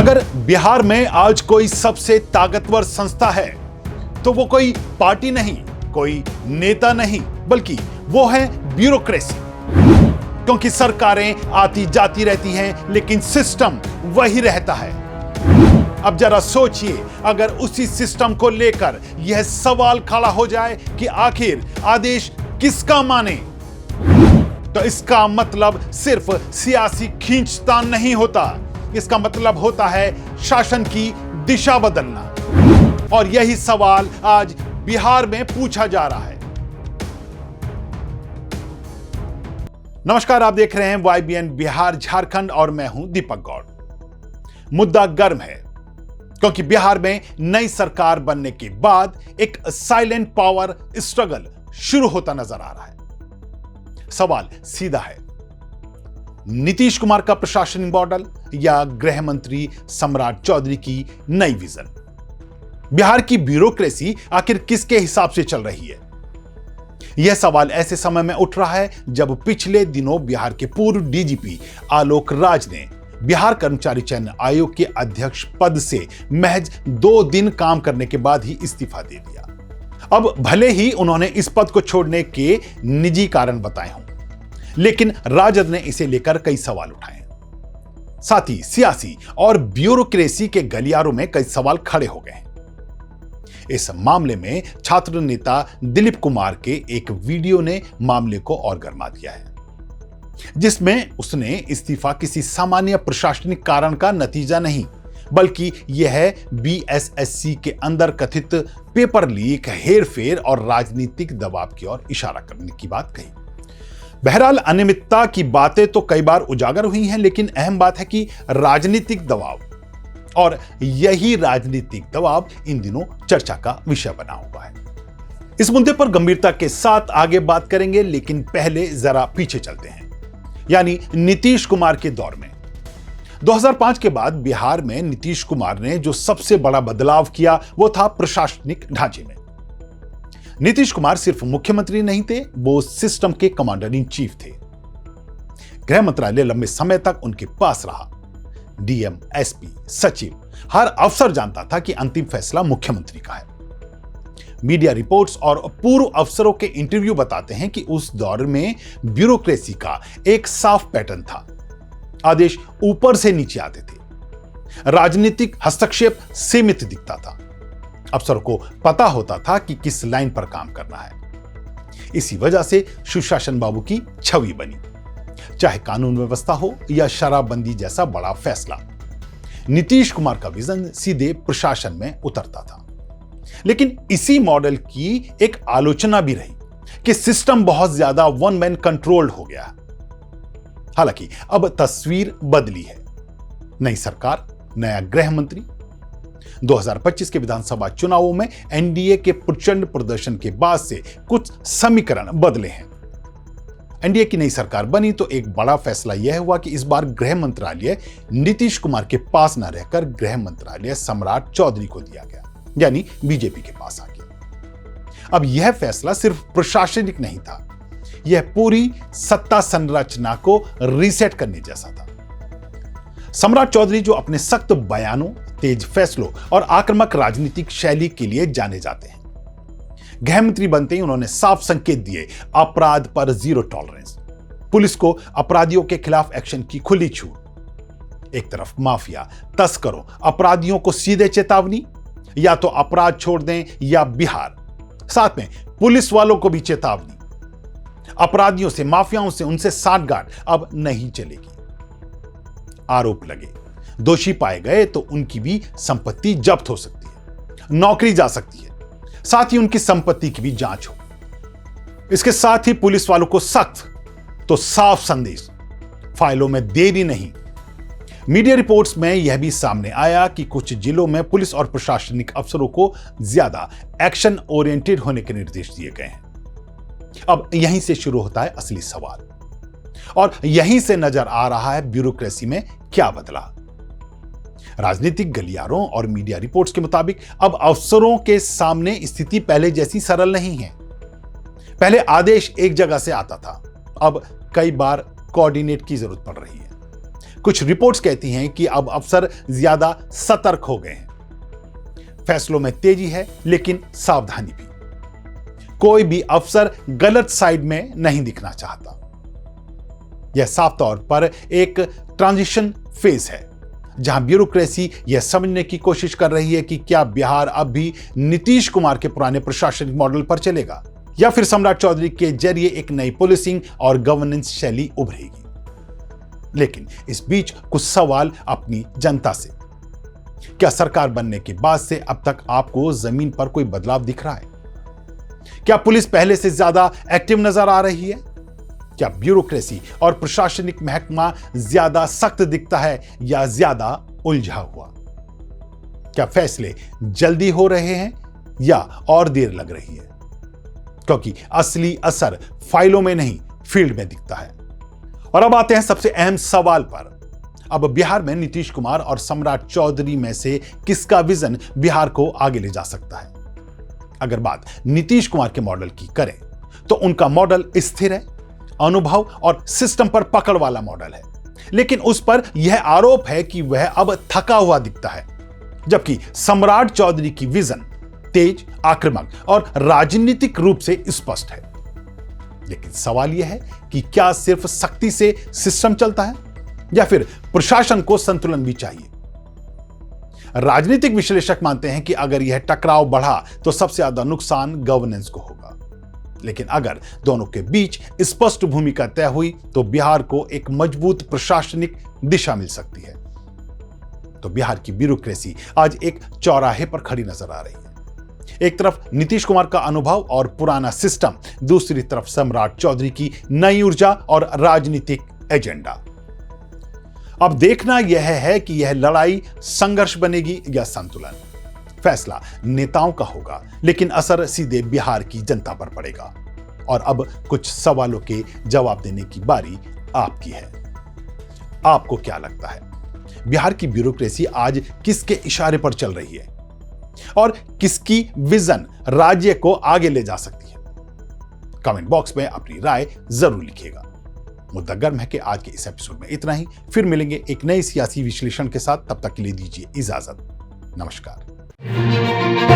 अगर बिहार में आज कोई सबसे ताकतवर संस्था है तो वो कोई पार्टी नहीं, कोई नेता नहीं, बल्कि वो है ब्यूरोक्रेसी। क्योंकि सरकारें आती जाती रहती हैं, लेकिन सिस्टम वही रहता है। अब जरा सोचिए, अगर उसी सिस्टम को लेकर यह सवाल खड़ा हो जाए कि आखिर आदेश किसका माने, तो इसका मतलब सिर्फ सियासी खींचतान नहीं होता, इसका मतलब होता है शासन की दिशा बदलना। और यही सवाल आज बिहार में पूछा जा रहा है। नमस्कार, आप देख रहे हैं YBN बिहार झारखंड और मैं हूं दीपक गौड़। मुद्दा गर्म है क्योंकि बिहार में नई सरकार बनने के बाद एक साइलेंट पावर स्ट्रगल शुरू होता नजर आ रहा है। सवाल सीधा है, नीतीश कुमार का प्रशासनिक मॉडल या गृह मंत्री सम्राट चौधरी की नई विजन? बिहार की ब्यूरोक्रेसी आखिर किसके हिसाब से चल रही है? यह सवाल ऐसे समय में उठ रहा है जब पिछले दिनों बिहार के पूर्व डीजीपी आलोक राज ने बिहार कर्मचारी चयन आयोग के अध्यक्ष पद से महज 2 दिन काम करने के बाद ही इस्तीफा दे दिया। अब भले ही उन्होंने इस पद को छोड़ने के निजी कारण बताए हों, लेकिन राजद ने इसे लेकर कई सवाल उठाए। साथ ही सियासी और ब्यूरोक्रेसी के गलियारों में कई सवाल खड़े हो गए हैं। इस मामले में छात्र नेता दिलीप कुमार के एक वीडियो ने मामले को और गर्मा दिया है, जिसमें उसने इस्तीफा किसी सामान्य प्रशासनिक कारण का नतीजा नहीं, बल्कि यह है BSSC के अंदर कथित पेपर लीक, हेरफेर और राजनीतिक दबाव की ओर इशारा करने की बात कही। बहरहाल अनियमितता की बातें तो कई बार उजागर हुई हैं, लेकिन अहम बात है कि राजनीतिक दबाव, और यही राजनीतिक दबाव इन दिनों चर्चा का विषय बना हुआ है। इस मुद्दे पर गंभीरता के साथ आगे बात करेंगे, लेकिन पहले जरा पीछे चलते हैं, यानी नीतीश कुमार के दौर में। 2005 के बाद बिहार में नीतीश कुमार ने जो सबसे बड़ा बदलाव किया वो था प्रशासनिक ढांचे में। नीतीश कुमार सिर्फ मुख्यमंत्री नहीं थे, वो सिस्टम के कमांडर इन चीफ थे। गृह मंत्रालय लंबे समय तक उनके पास रहा। DM, SP, सचिव, हर अफसर जानता था कि अंतिम फैसला मुख्यमंत्री का है। मीडिया रिपोर्ट्स और पूर्व अफसरों के इंटरव्यू बताते हैं कि उस दौर में ब्यूरोक्रेसी का एक साफ पैटर्न था। आदेश ऊपर से नीचे आते थे, राजनीतिक हस्तक्षेप सीमित दिखता था, अफसर को पता होता था कि किस लाइन पर काम करना है। इसी वजह से सुशासन बाबू की छवि बनी। चाहे कानून व्यवस्था हो या शराबबंदी जैसा बड़ा फैसला, नीतीश कुमार का विजन सीधे प्रशासन में उतरता था। लेकिन इसी मॉडल की एक आलोचना भी रही कि सिस्टम बहुत ज्यादा वन मैन कंट्रोल्ड हो गया। हालांकि अब तस्वीर बदली है। नई सरकार, नया गृह मंत्री। 2025 के विधानसभा चुनावों में NDA के प्रचंड प्रदर्शन के बाद से कुछ समीकरण बदले हैं। NDA की नई सरकार बनी तो एक बड़ा फैसला यह हुआ कि इस बार गृह मंत्रालय नीतीश कुमार के पास न रहकर गृह मंत्रालय सम्राट चौधरी को दिया गया, यानी बीजेपी के पास आ गया। अब यह फैसला सिर्फ प्रशासनिक नहीं था, यह पूरी सत्ता संरचना को रीसेट करने जैसा था। सम्राट चौधरी, जो अपने सख्त बयानों, तेज फैसलों और आक्रामक राजनीतिक शैली के लिए जाने जाते हैं, गृह मंत्री बनते ही उन्होंने साफ संकेत दिए, अपराध पर जीरो टॉलरेंस, पुलिस को अपराधियों के खिलाफ एक्शन की खुली छूट। एक तरफ माफिया, तस्करों, अपराधियों को सीधे चेतावनी, या तो अपराध छोड़ दें या बिहार, साथ में पुलिस वालों को भी चेतावनी। अपराधियों से, माफियाओं से, उनसे साठगांठ अब नहीं चलेगी। आरोप लगे, दोषी पाए गए तो उनकी भी संपत्ति जब्त हो सकती है, नौकरी जा सकती है, साथ ही उनकी संपत्ति की भी जांच हो। इसके साथ ही पुलिस वालों को सख्त तो साफ संदेश, फाइलों में देरी नहीं। मीडिया रिपोर्ट्स में यह भी सामने आया कि कुछ जिलों में पुलिस और प्रशासनिक अफसरों को ज्यादा एक्शन ओरिएंटेड होने के निर्देश दिए गए हैं। अब यहीं से शुरू होता है असली सवाल, और यहीं से नजर आ रहा है ब्यूरोक्रेसी में क्या बदला। राजनीतिक गलियारों और मीडिया रिपोर्ट्स के मुताबिक अब अफसरों के सामने स्थिति पहले जैसी सरल नहीं है। पहले आदेश एक जगह से आता था, अब कई बार कोऑर्डिनेट की जरूरत पड़ रही है। कुछ रिपोर्ट्स कहती हैं कि अब अफसर ज्यादा सतर्क हो गए हैं। फैसलों में तेजी है, लेकिन सावधानी भी। कोई भी अफसर गलत साइड में नहीं दिखना चाहता। यह साफ तौर पर एक ट्रांजिशन फेज है, जहां ब्यूरोक्रेसी यह समझने की कोशिश कर रही है कि क्या बिहार अब भी नीतीश कुमार के पुराने प्रशासनिक मॉडल पर चलेगा, या फिर सम्राट चौधरी के जरिए एक नई पुलिसिंग और गवर्नेंस शैली उभरेगी। लेकिन इस बीच कुछ सवाल अपनी जनता से। क्या सरकार बनने के बाद से अब तक आपको जमीन पर कोई बदलाव दिख रहा है? क्या पुलिस पहले से ज्यादा एक्टिव नजर आ रही है? क्या ब्यूरोक्रेसी और प्रशासनिक महकमा ज्यादा सख्त दिखता है या ज्यादा उलझा हुआ? क्या फैसले जल्दी हो रहे हैं या और देर लग रही है? क्योंकि असली असर फाइलों में नहीं, फील्ड में दिखता है। और अब आते हैं सबसे अहम सवाल पर। अब बिहार में नीतीश कुमार और सम्राट चौधरी में से किसका विजन बिहार को आगे ले जा सकता है? अगर बात नीतीश कुमार के मॉडल की करें तो उनका मॉडल स्थिर है, अनुभव और सिस्टम पर पकड़ वाला मॉडल है। लेकिन उस पर यह आरोप है कि वह अब थका हुआ दिखता है, जबकि सम्राट चौधरी की विजन तेज, आक्रामक और राजनीतिक रूप से स्पष्ट है। लेकिन सवाल यह है कि क्या सिर्फ सख्ती से सिस्टम चलता है या फिर प्रशासन को संतुलन भी चाहिए? राजनीतिक विश्लेषक मानते हैं कि अगर यह टकराव बढ़ा तो सबसे ज्यादा नुकसान गवर्नेंस को होगा। लेकिन अगर दोनों के बीच स्पष्ट भूमिका तय हुई तो बिहार को एक मजबूत प्रशासनिक दिशा मिल सकती है। तो बिहार की ब्यूरोक्रेसी आज एक चौराहे पर खड़ी नजर आ रही है। एक तरफ नीतीश कुमार का अनुभव और पुराना सिस्टम, दूसरी तरफ सम्राट चौधरी की नई ऊर्जा और राजनीतिक एजेंडा। अब देखना यह है कि यह लड़ाई संघर्ष बनेगी या संतुलन। फैसला नेताओं का होगा, लेकिन असर सीधे बिहार की जनता पर पड़ेगा। और अब कुछ सवालों के जवाब देने की बारी आपकी है। आपको क्या लगता है, बिहार की ब्यूरोक्रेसी आज किसके इशारे पर चल रही है और किसकी विजन राज्य को आगे ले जा सकती है? कमेंट बॉक्स में अपनी राय जरूर लिखिएगा। मुद्दा गर्म है कि आज के इस एपिसोड में इतना ही। फिर मिलेंगे एक नई सियासी विश्लेषण के साथ। तब तक के लिए दीजिए इजाजत। नमस्कार।